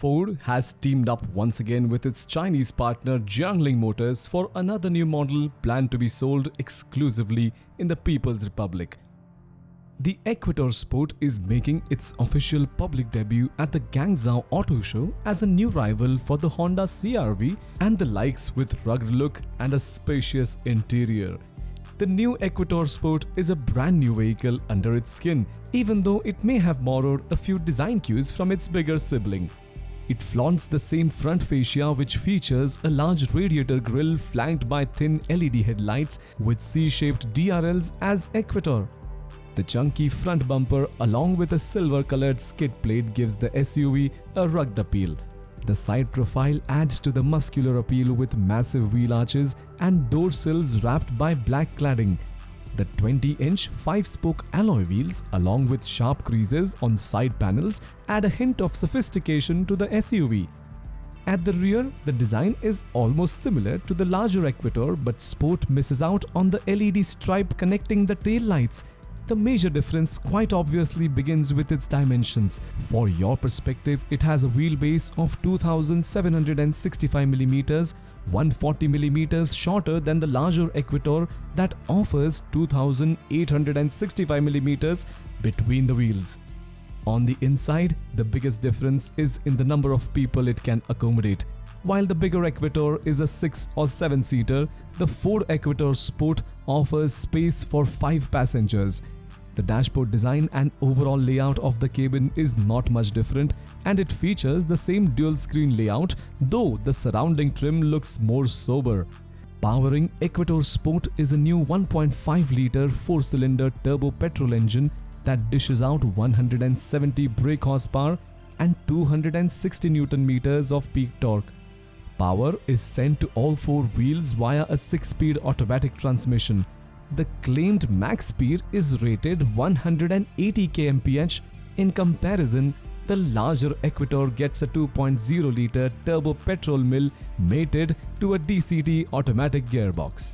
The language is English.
Ford has teamed up once again with its Chinese partner Jiangling Motors for another new model planned to be sold exclusively in the People's Republic. The Equator Sport is making its official public debut at the Guangzhou Auto Show as a new rival for the Honda CR-V and the likes with rugged look and a spacious interior. The new Equator Sport is a brand new vehicle under its skin, even though it may have borrowed a few design cues from its bigger sibling. It flaunts the same front fascia, which features a large radiator grille flanked by thin LED headlights with C-shaped DRLs as Equator. The chunky front bumper along with a silver-colored skid plate gives the SUV a rugged appeal. The side profile adds to the muscular appeal with massive wheel arches and door sills wrapped by black cladding. The 20-inch 5-spoke alloy wheels along with sharp creases on side panels add a hint of sophistication to the SUV. At the rear, the design is almost similar to the larger Equator, but Sport misses out on the LED stripe connecting the tail lights. The major difference quite obviously begins with its dimensions. For your perspective, it has a wheelbase of 2765mm, 140mm shorter than the larger Equator that offers 2865mm between the wheels. On the inside, the biggest difference is in the number of people it can accommodate. While the bigger Equator is a 6 or 7-seater, the Ford Equator Sport offers space for 5 passengers. The dashboard design and overall layout of the cabin is not much different, and it features the same dual-screen layout, though the surrounding trim looks more sober. Powering Equator Sport is a new 1.5-litre 4-cylinder turbo petrol engine that dishes out 170 brake horsepower and 260 Nm of peak torque. Power is sent to all 4 wheels via a 6-speed automatic transmission. The claimed max speed is rated 180 kmph. In comparison, the larger Equator gets a 2.0-litre turbo petrol mill mated to a DCT automatic gearbox.